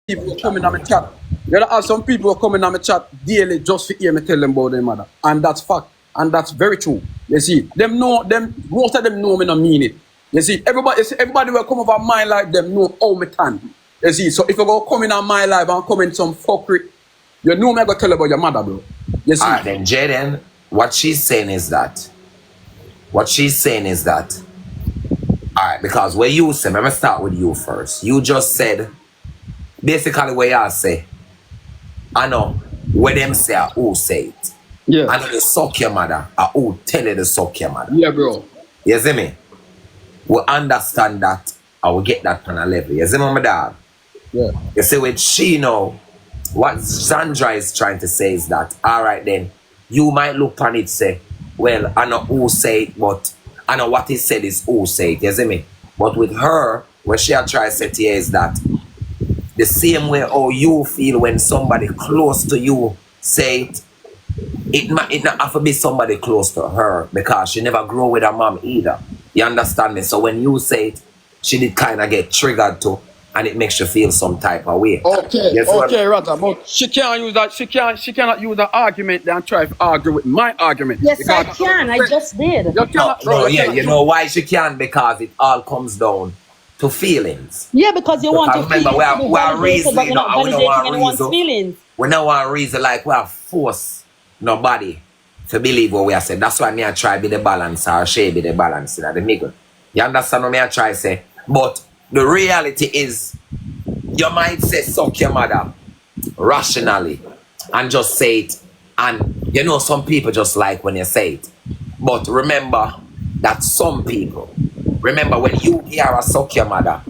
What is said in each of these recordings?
people who come in on my chat. You gotta have some people who come in on my chat daily just to hear me tell them about their mother. And that's fact. And that's very true. You see, most of them know me not mean it. You see, everybody will come over my life, them know how me tan. You see, so if you go come in on my life and come in some fuckery, you know me I go tell you about your mother, bro. You see. Alright then, Jaydenn, what she's saying is that, alright, because where you say, let me start with you first. You just said, basically what y'all say, I know, where them say, who say it. Yeah. I know the suck your mother, who tell you the suck your mother. Yeah, bro. You see me? We understand that, and we get that on a level. You see me, my dog? Yeah. You see, with she know, what Zandra is trying to say is that, alright then, you might look on it say, well, I know who say it, but I know what he said is who say it, you see me? But with her, what she try to say here is that the same way how you feel when somebody close to you say it not have to be somebody close to her because she never grew with her mom either. You understand me? So when you say it, she did kind of get triggered too, and it makes you feel some type of way. Okay, Rata, but she can't use that. She cannot use the argument and try to argue with my argument. Yes, I can. I just did. You know why she can? Because it all comes down to feelings. Yeah, because you want to remember, we are reason, but you're not validating anyone's feelings. We don't want reason like we have force nobody to believe what we are saying. That's why me I try be the balance or she be the balance in the middle. You understand what me I try say? But the reality is, you might say suck your mother rationally and just say it. And you know some people just like when you say it. But remember that some people, remember when you hear a suck your mother,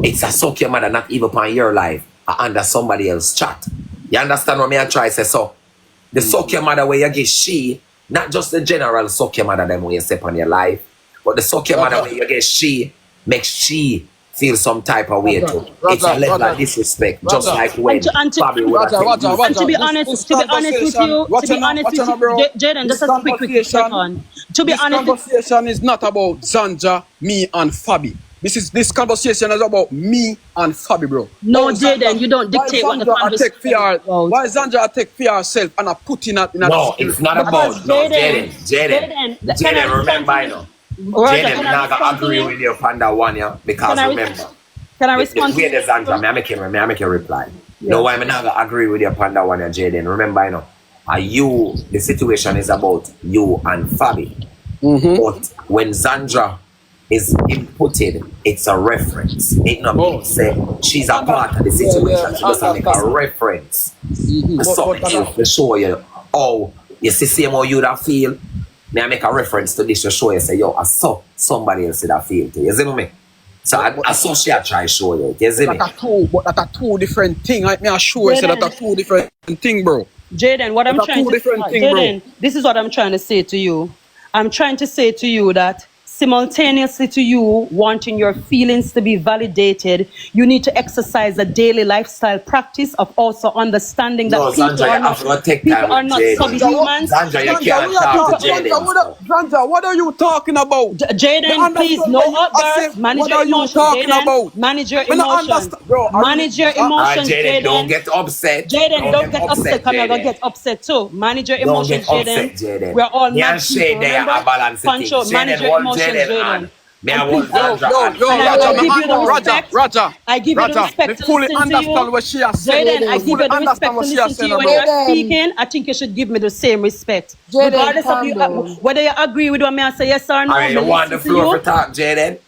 it's a suck your mother not even upon your life or under somebody else's chat. You understand what me I try say? So the suck your mother where you get she, not just the general suck your mother them where you step on your life, but the suck your mother where you get she, makes she feel some type of way too. It's a level of disrespect, just like when Bobby would have to be honest with you, Jaydenn, just a quick second. To be honest, this conversation is not about Zandra, me, and Fabi. This conversation is about me and Fabi, bro. No, Jaydenn, you don't dictate what the conversation is about. Why Zandra take for herself and I put in a... No, it's not about... Jaydenn, remember, I know. Jaydenn, I'm not agree with you on that one, yeah, because remember... Can I respond to you? Zandra, I make a reply. Yeah. No, I'm not agree with you on that one, yeah, Jaydenn. Remember, I know. The situation is about you and Fabi. But when Zandra is inputted, it's a reference. It not means say she's a part of the situation. She doesn't make a reference. Something else to show you. Oh, you see same how you that feel. May I make a reference to this to show you, say, yo, I saw somebody else that feel too. You see me? So I saw she try to show you. You see me? But that's two different things. Like me I show you say that's two different things, bro. Jaydenn, what I'm trying to say, Jaydenn, this is what I'm trying to say to you. I'm trying to say to you that simultaneously to you wanting your feelings to be validated, you need to exercise a daily lifestyle practice of also understanding that people are not subhumans. Zandra, you can't talk to Jaydenn. Zandra, what are you talking about? Jaydenn, please, no outbursts. Manage your emotions, Jaydenn. Manage your emotions. Manage your emotions, Jaydenn. Don't get upset. Jaydenn, don't get upset. I'm going to get upset too. Manage your emotions, Jaydenn. We're all not people. Remember? Pancho, manage your emotions. Jaydenn. Roger. I give you the respect to fully listen to you. understand what she has said. Jaydenn, I give you the respect to listen to you when you're speaking. I think you should give me the same respect. Regardless of you, whether you agree with me, I say yes or no. I want the floor for talk, Jaydenn.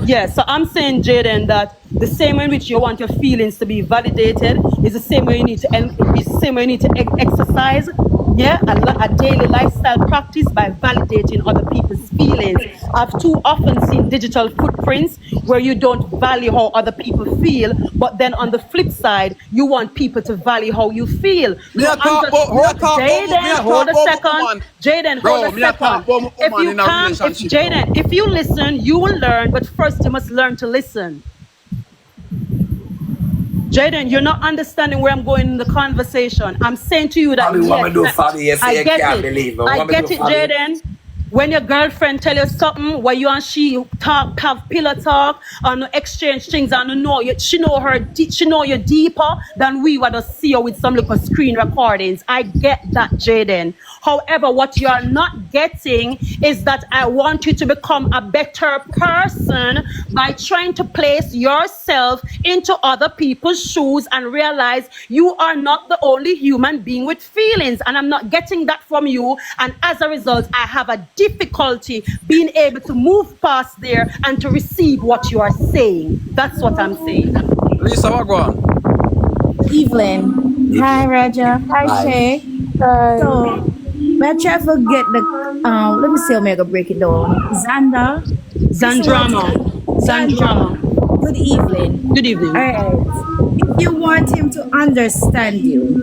Yeah, so I'm saying, Jaydenn, that the same way in which you want your feelings to be validated is the same way you need to exercise, yeah, a daily lifestyle practice by validating other people's feelings. I've too often seen digital footprints where you don't value how other people feel, but then on the flip side, you want people to value how you feel. Jaydenn, hold a second. Jaydenn, hold a second. Jaydenn, if you listen, you will learn, but first you must learn to listen. Jaydenn, you're not understanding where I'm going in the conversation. I'm saying to you that I get it, Jaydenn. When your girlfriend tell you something, where you and she talk, have pillow talk, and exchange things, and know you, she know you deeper than we would see you with some little screen recordings. I get that, Jaydenn. However, what you are not getting is that I want you to become a better person by trying to place yourself into other people's shoes and realize you are not the only human being with feelings, and I'm not getting that from you. And as a result, I have a difficulty being able to move past there and to receive what you are saying. That's what I'm saying. Lisa, what go on? Evelyn. Hi, Roger. Hi, Shay. So, let's try to get the, let me see how I'm going to break it down. Zandramah. Good evening. Good evening. All right. If you want him to understand you,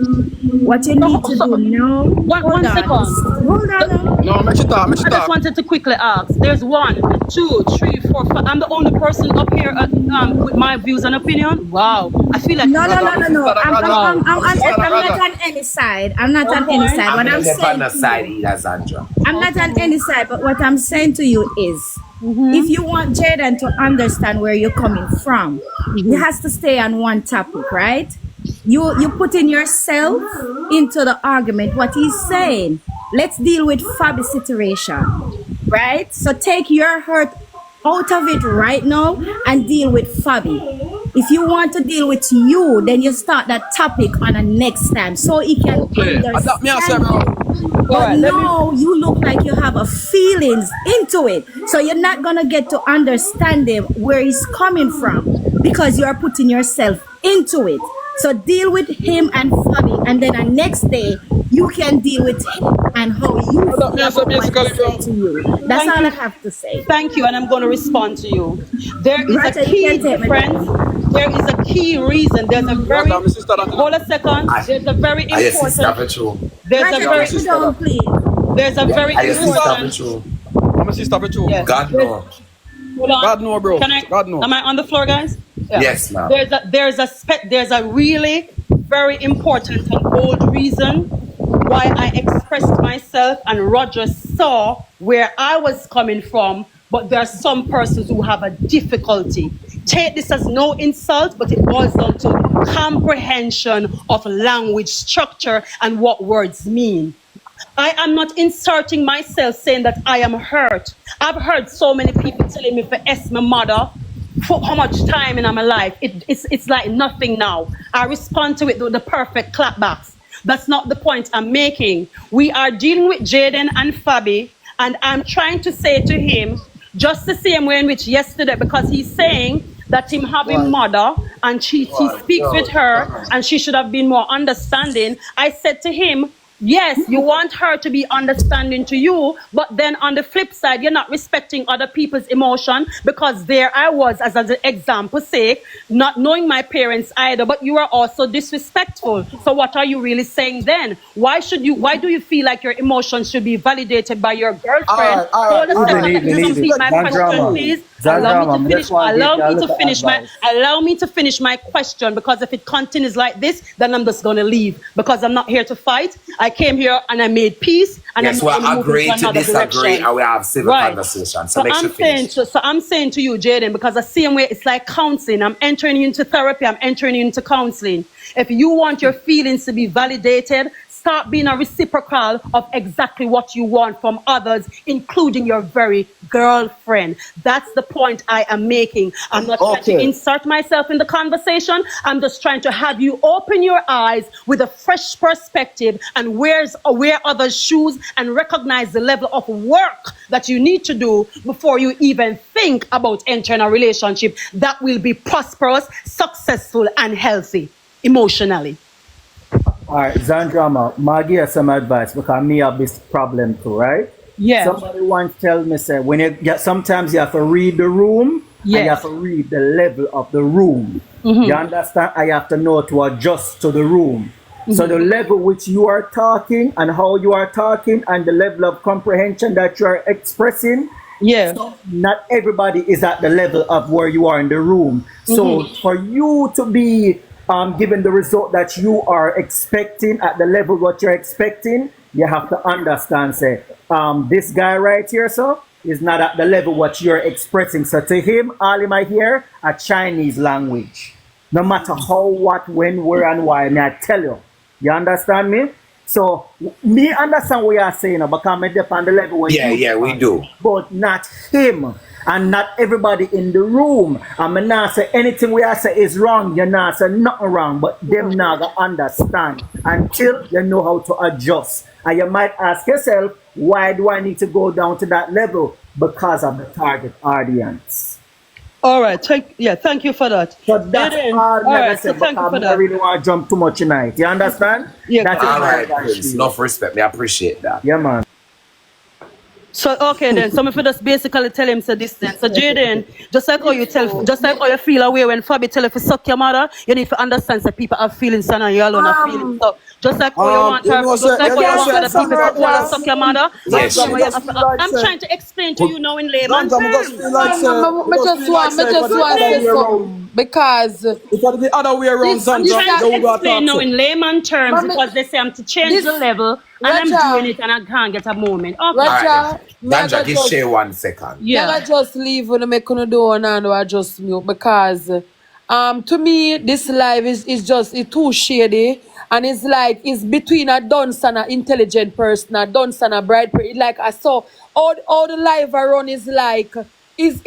what you need to do now. One second. Hold on. No, make you talk. I just wanted to quickly ask. There's 1, 2, 3, 4, 5. I'm the only person up here with my views and opinion. Wow. I feel like No. I'm not on any side. I'm not on any side. What I'm saying. On the side either, Zandra. I'm not on any side, but what I'm saying to you is, if you want Jaydenn to understand where you're coming from, he has to stay on one topic, right? You putting yourself into the argument, what he's saying. Let's deal with Fabi's situation, right? So take your hurt out of it right now and deal with Fabi. If you want to deal with you, then you start that topic on the next time so he can understand you. But no, you look like you have a feelings into it. So you're not going to get to understand him where he's coming from because you are putting yourself into it. So deal with him and Fabi, and then the next day you can deal with him and how you feel about what he said to you. That's all I have to say. Thank you, and I'm going to respond to you. There is a key difference. There is a key reason. There's a very hold a second. There's a very important. There's a very There's a very important. I'm a sister for you. Yes. God no. Hold on. God no, bro. God no. Am I on the floor, guys? Yeah. Yes, ma'am. There's a really very important and bold reason why I expressed myself, and Roger saw where I was coming from, but there are some persons who have a difficulty. Take this as no insult, but it boils down to comprehension of language structure and what words mean. I am not inserting myself saying that I am hurt. I've heard so many people telling me for ask my mother for how much time in my life. It's like nothing now. I respond to it with the perfect clapbacks. That's not the point I'm making. We are dealing with Jaydenn and Fabi, and I'm trying to say to him, just the same way in which yesterday, because he's saying that him having mother and he speaks with her and she should have been more understanding. I said to him, yes, you want her to be understanding to you, but then on the flip side, you're not respecting other people's emotion, because there I was, as an example sake, not knowing my parents either, but you are also disrespectful. So what are you really saying then? Why do you feel like your emotions should be validated by your girlfriend? Hold a second, let me complete my question, please. Allow me to finish my question, because if it continues like this, then I'm just going to leave, because I'm not here to fight. I came here and I made peace, and yes, I'm we'll agree to disagree and we have civil conversation. So I'm saying to you, Jaydenn, because the same way it's like counseling. I'm entering into therapy, I'm entering into counseling. If you want your feelings to be validated, start being a reciprocal of exactly what you want from others, including your very girlfriend. That's the point I am making. I'm not trying to insert myself in the conversation. I'm just trying to have you open your eyes with a fresh perspective and wear others' shoes and recognize the level of work that you need to do before you even think about entering a relationship that will be prosperous, successful, and healthy emotionally. All right, Zandramah, I'll give you some advice, because me have this problem too, right? Yeah. Somebody once tell me, say, when you get, sometimes you have to read the room, and you have to read the level of the room. You understand? I have to know to adjust to the room. So the level which you are talking and how you are talking and the level of comprehension that you are expressing, so not everybody is at the level of where you are in the room. So for you to be given the result that you are expecting at the level what you're expecting, you have to understand, say, this guy right here, so, is not at the level what you're expressing. So to him, all he might hear a Chinese language. No matter how, what, when, where, and why, may I tell you. You understand me? So me understand what you're saying, because I'm on the level where we do. But not him. And not everybody in the room. I'm not say anything we are say is wrong. You're not say nothing wrong, but them not gonna understand until you know how to adjust. And you might ask yourself, why do I need to go down to that level? Because of the target audience. All right, thank you for that. So that's all I said, but I really want to jump too much tonight. You understand? Yeah. That's all right, Prince. Enough respect. I appreciate that. Yeah, man. So okay then, so if you just basically tell him so this then. So Jaydenn, just like how you feel away when Fabi tell you to suck your mother, you need to understand that people have feelings and you alone have feelings. So just like how you want her, just like how you want other people to suck your mother. Yes. I'm trying to explain to you now in layman terms. I just want to say something because it's the other way around. I'm trying to explain now in layman terms because they say I'm to change the level and I'm doing it and I can't get a moment. Okay. Zandra, just share 1 second. Yeah. I just leave when I make on do and I just mute because to me this life is just too shady and it's like it's between a dunce and an intelligent person, a dunce and a bright person. Like I saw all the life I run is like is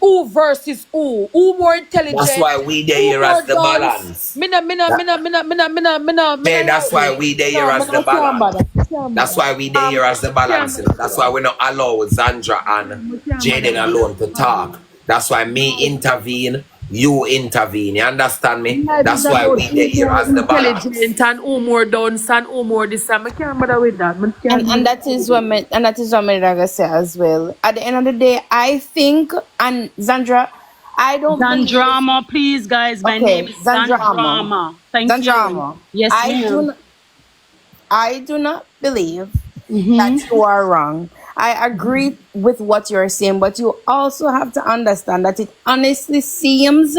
who versus who more intelligent. That's why we there here as the balance. That's why we there here as the balance. That's why we there here as the balance. That's why we not allow Zandra and Jaydenn alone to talk. That's why me intervene, you intervene. You understand me? That's why we there here as the balance. Intelligent and who more dance and who more this. I can't bother with that. And that is what me like say as well. At the end of the day, I think, and Zandra, I don't. Zandramah, please, guys. My name is Zandramah. Thank you. Yes, I do not believe that you are wrong. I agree with what you're saying, but you also have to understand that it honestly seems,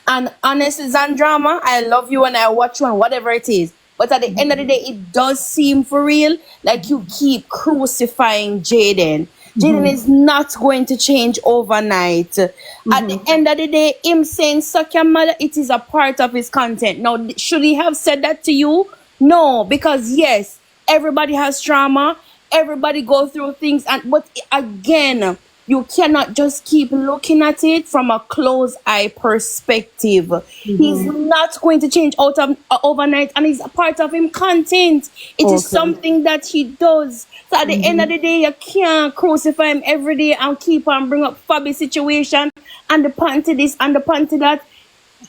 and honestly, Zandramah, I love you and I watch you and whatever it is. But at the end of the day, it does seem for real like you keep crucifying Jaydenn. Jaydenn is not going to change overnight. At the end of the day, him saying suck your mother, it is a part of his content. Now, should he have said that to you? No, because yes, everybody has trauma. Everybody go through things, but again, you cannot just keep looking at it from a closed eye perspective. He's not going to change out of overnight, and it's a part of him content. It is something that he does. So at the end of the day, you can't crucify him every day and keep on bring up Fabi situation and the panty this and the panty that.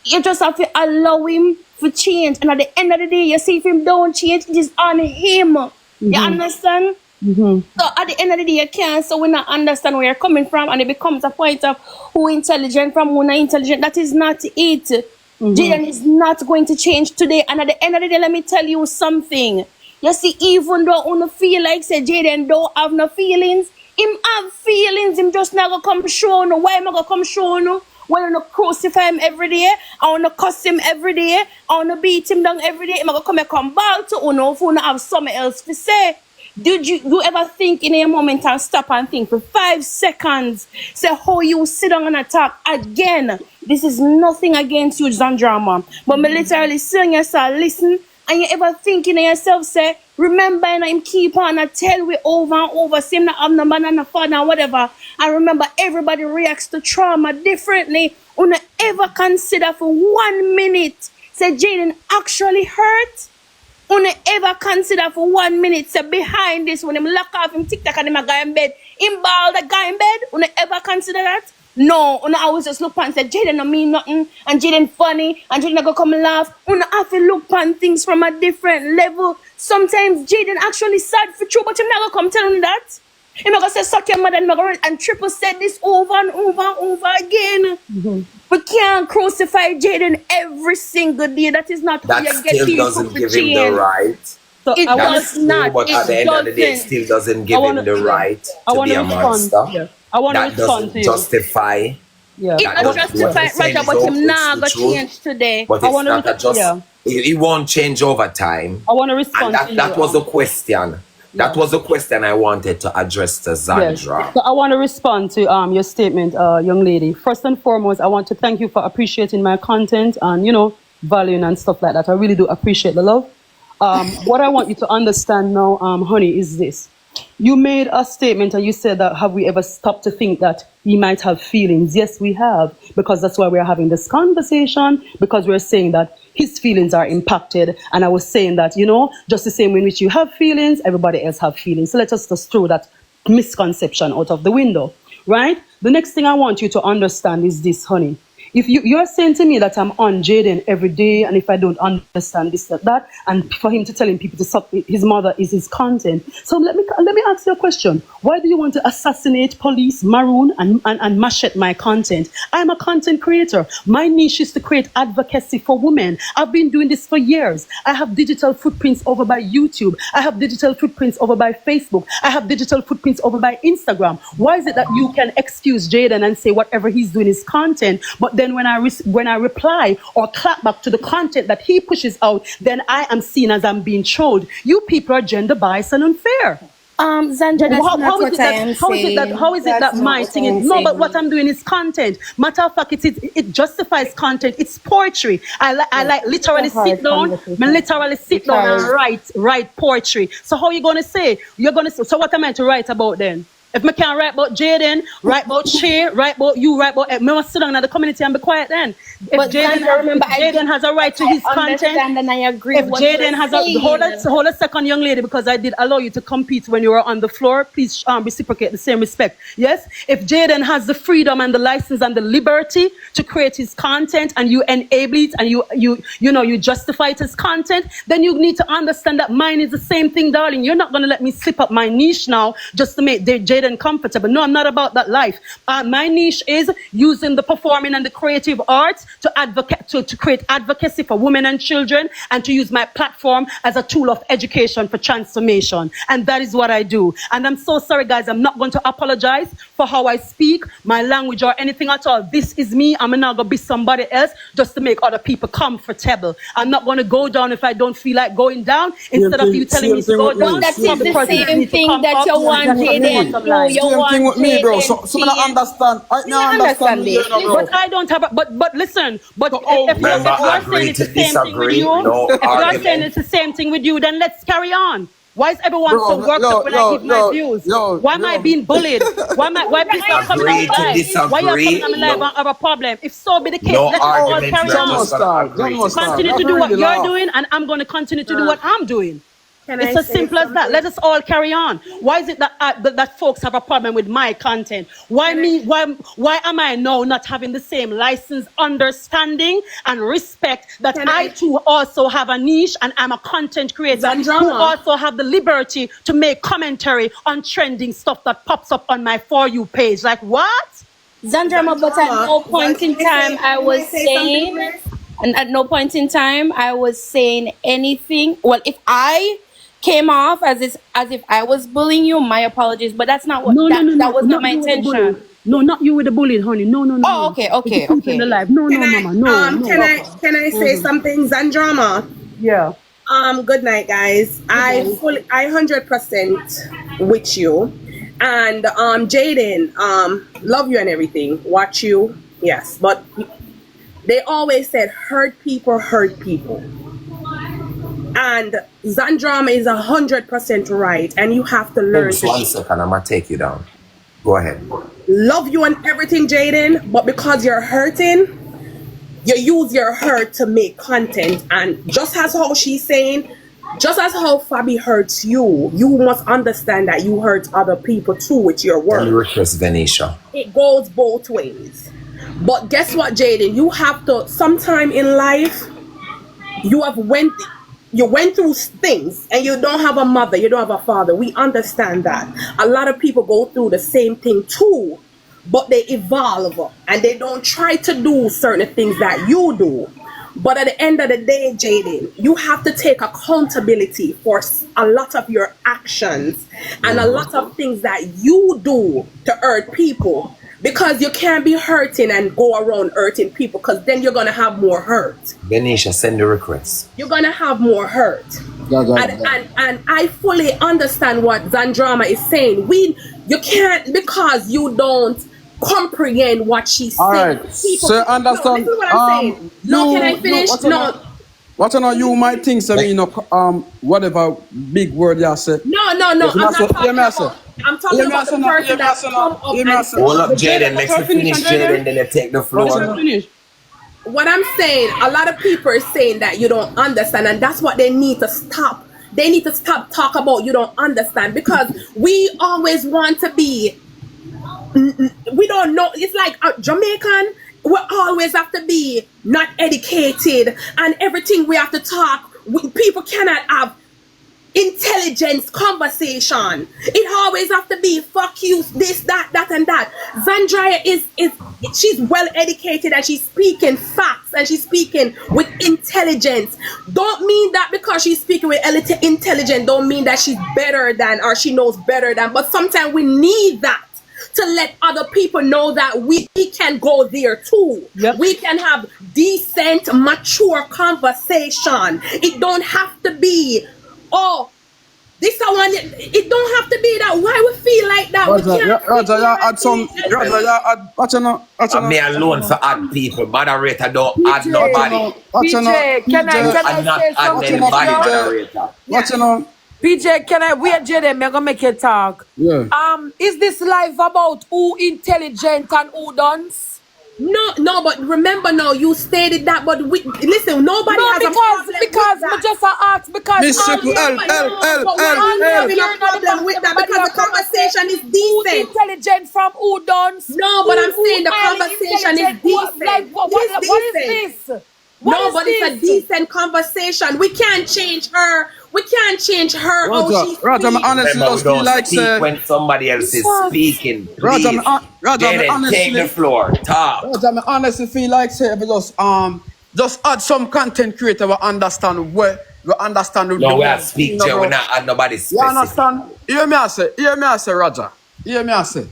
You just have to allow him to change, and at the end of the day, you see if him don't change, it is on him. You understand? So at the end of the day, you can't. So we not understand where you're coming from, and it becomes a point of who intelligent from who not intelligent. That is not it. Jaydenn is not going to change today. And at the end of the day, let me tell you something. You see, even though you feel like say Jaydenn don't have no feelings, him have feelings. Him just not gonna come show no. Why am I gonna come show no? When I want to crucify him every day, I want to cuss him every day, I want to beat him down every day. I'm going to come back to Uno if you have something else to say. Did you ever think in a moment and stop and think for 5 seconds, say how you sit down and attack again? This is nothing against you, Zandramah. But me literally saying yourself, listen, and you ever thinking in yourself, say, remember, and him keep on and tell we over and over, same not have no man and no father and whatever. And remember, everybody reacts to trauma differently. Una ever consider for 1 minute, say Jaydenn actually hurt? Una ever consider for 1 minute, say behind this, when him lock off him TikTok and him a guy in bed, him ball the guy in bed? Una ever consider that? No, una always just look and say Jaydenn no mean nothing, and Jaydenn funny, and Jaydenn go come laugh. Una have to look on things from a different level. Sometimes Jaydenn actually sad for true, but him not gonna come tell him that. Him not gonna say suck your mother, and Triple said this over and over and over again. We can't crucify Jaydenn every single day. That is not how you get people doesn't give him the right. So it does not. But at the end of the day, it still doesn't give him the right to be a monster. I want to respond to you. Justify. Yeah. It not justify, Roger, but him not gonna change today. But it's not just. It won't change over time. I want to respond to you. That was the question. That was the question I wanted to address to Zandra. Yes. So I want to respond to your statement, young lady. First and foremost, I want to thank you for appreciating my content and, you know, valuing and stuff like that. I really do appreciate the love. What I want you to understand now, honey, is this. You made a statement and you said that have we ever stopped to think that he might have feelings? Yes, we have, because that's why we're having this conversation, because we're saying that his feelings are impacted. And I was saying that, you know, just the same way in which you have feelings, everybody else have feelings. So let us just throw that misconception out of the window, right? The next thing I want you to understand is this, honey. If you're saying to me that I'm on Jaydenn every day, and if I don't understand this, that, and for him to telling people to suck his mother is his content. So let me ask you a question. Why do you want to assassinate, police, maroon, and machete my content? I'm a content creator. My niche is to create advocacy for women. I've been doing this for years. I have digital footprints over by YouTube. I have digital footprints over by Facebook. I have digital footprints over by Instagram. Why is it that you can excuse Jaydenn and say whatever he's doing is content, but then when I reply or clap back to the content that he pushes out, then I am seen as I'm being trolled? You people are gender biased and unfair. Zandra, that's not what I am saying. How is it that my thing is no? But what I'm doing is content. Matter of fact, it justifies content. It's poetry. I like literally sit down. Literally sit down and write poetry. So how are you gonna say? You're gonna say. So what am I to write about then? If I can't write about Jaydenn, write about Shay, write about you, write about me, must sit down in the community and be quiet then. If Jaydenn has a right to his content, and I agree if Jaydenn has a hold a second, young lady, because I did allow you to compete when you were on the floor. Please reciprocate the same respect. Yes, if Jaydenn has the freedom and the license and the liberty to create his content, and you enable it and you justify it as content, then you need to understand that mine is the same thing, darling. You're not going to let me slip up my niche now just to make Jaydenn comfortable. No, I'm not about that life. My niche is using the performing and the creative arts to advocate, to create advocacy for women and children, and to use my platform as a tool of education for transformation. And that is what I do. And I'm so sorry, guys. I'm not going to apologize for how I speak, my language, or anything at all. This is me. I'm not going to be somebody else just to make other people comfortable. I'm not going to go down if I don't feel like going down. Instead of you telling me to go down, that is the same thing that you want, Jaydenn. Same thing with me, bro. So I understand. I understand this. But I don't have. But listen. But if you're saying it's the same thing with you, if you're saying it's the same thing with you, then let's carry on. Why is everyone so worked up when I give my views? Why am I being bullied? Why people are coming on my live? Why are you coming on my live and have a problem? If so be the case, let's all carry on. Continue to do what you're doing, and I'm going to continue to do what I'm doing. It's as simple as that. Let us all carry on. Why is it that that folks have a problem with my content? Why me? Why am I now not having the same license, understanding, and respect that I too also have a niche, and I'm a content creator who also have the liberty to make commentary on trending stuff that pops up on my For You page? Like what? Zandramah, but at no point in time I was saying, and at no point in time I was saying anything. Well, if I came off as if I was bullying you, my apologies, but that's not what that was not my intention. No, not you with the bullying, honey. No. Oh, okay. In the life. No, mama. No. Can I say something, Zandramah? Yeah. Good night, guys. I 100% with you. And Jaydenn, love you and everything. Watch you, yes. But they always said hurt people. And Zandramah is 100% right, and you have to learn. One second, I'm gonna take you down. Go ahead. Love you and everything, Jaydenn, but because you're hurting, you use your hurt to make content. And just as how she's saying, just as how Fabi hurts you, you must understand that you hurt other people too with your work. Venetia. It goes both ways. But guess what, Jaydenn? You have to, sometime in life, you went through things, and you don't have a mother, you don't have a father. We understand that. A lot of people go through the same thing too, but they evolve and they don't try to do certain things that you do. But at the end of the day, Jaydenn, you have to take accountability for a lot of your actions and a lot of things that you do to hurt people. Because you can't be hurting and go around hurting people, because then you're gonna have more hurt. Benisha, send the request. You're gonna have more hurt. And I fully understand what Zandramah is saying. You can't, because you don't comprehend what she's saying. All right. So understand. This is what I'm saying. No, can I finish? What you know, you might think so, you know, whatever big word you say. No. I'm not talking about. I'm talking about the person that come up and hold up, Jaydenn. Let's finish, Jaydenn, then you take the floor. What I'm saying, a lot of people are saying that you don't understand, and that's what they need to stop. They need to stop talk about you don't understand, because we always want to be. We don't know. It's like Jamaican. We always have to be not educated, and everything we have to talk. People cannot have intelligence conversation. It always have to be fuck you, this, that, and that. Zandramah is she's well educated, and she's speaking facts, and she's speaking with intelligence. Don't mean that because she's speaking with intelligence, don't mean that she's better than, or she knows better than. But sometimes we need that to let other people know that we can go there too. Yep. We can have decent, mature conversation. It don't have to be, oh, this I want. It don't have to be that. Why we feel like that? Roger, you add some. Roger, you add. Watch out. Me alone for add people. Moderator don't add nobody. PJ, can I say something? Watch out. PJ, can I wait, Jaydenn? I'm gonna make you talk. Yeah. Is this live about who intelligent and who dunce? No, but remember now, you stated that, but listen, nobody has a problem because with that. I just asked because Miss Simple, having a problem with that, because the conversation is who's decent. intelligent from who dunce? No, but I'm saying the conversation is decent. What is this? No, but it's a decent conversation. We can't change her. We can't change her. Roger, I'm honestly just feel like when somebody else is speaking. Roger, Jaydenn, take the floor. Talk. Roger, I honestly feel like say if we just add some content creator we understand where we understand. No, we are speaking. We not add nobody specific. You understand? Hear me I say, Roger. Hear me I say.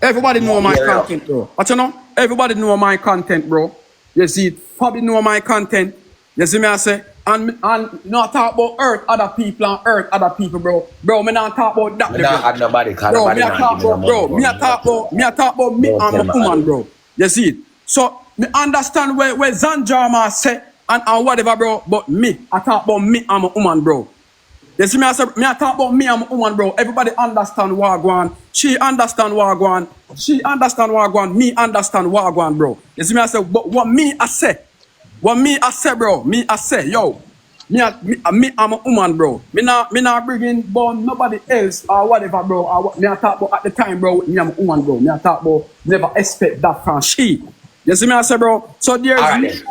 Everybody know my content, bro. But you know, everybody know my content, bro. You see, probably know my content. You see me I say, and not talk about hurt other people and hurt other people, bro. Bro, me not talk about that. Me not add nobody, cause bro, nobody me talk about me and my woman, bro. You see it? So me understand where Zandramah say and whatever, bro. But me, I talk about me and my woman, bro. You see me I say, me I talk about me and my woman, bro. Everybody understand what I want. She understand what I want. She understand what I want. Me understand what I want, bro. You see me I say, but what me I say, bro. Me I say, yo. Me I'm a woman, bro. Me not bringing born nobody else or whatever, bro. Me I talk about at the time, bro. Me I'm a woman, bro. Me I talk about never expect that from she. You see me I say, bro. So there's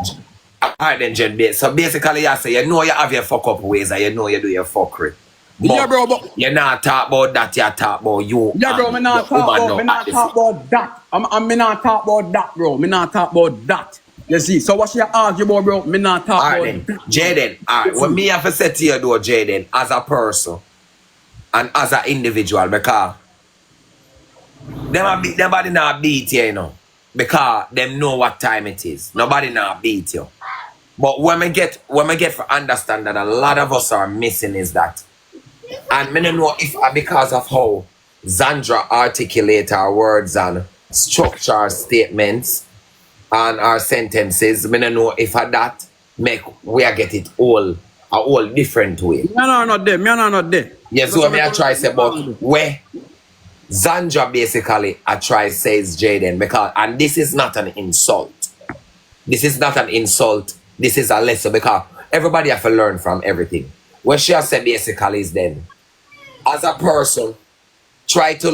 Alright then, Jaydenn. So basically, I say you know you have your fuck up ways and you know you do your fuckery. But yeah, bro. But you not talk about that. You talk about you. Yeah, bro. Me not talk about that. Me not talk about that, bro. Me not talk about that. You see, so what's your argument, bro? Me not talk about then. Jaydenn, alright. What me have to say to you though, Jaydenn, as a person and as an individual, because nobody not beat you, you know. Because them know what time it is. Nobody not beat you. But when we get for understand that a lot of us are missing is that. And me don't know if because of how Zandra articulate our words and structure our statements and our sentences, me don't know if that make we get it a whole different way. Me not there. Yes, so me I try say but where Zandra basically I try says Jaydenn because and this is not an insult. This is not an insult. This is a lesson because everybody have to learn from everything. What she has said basically is then as a person try to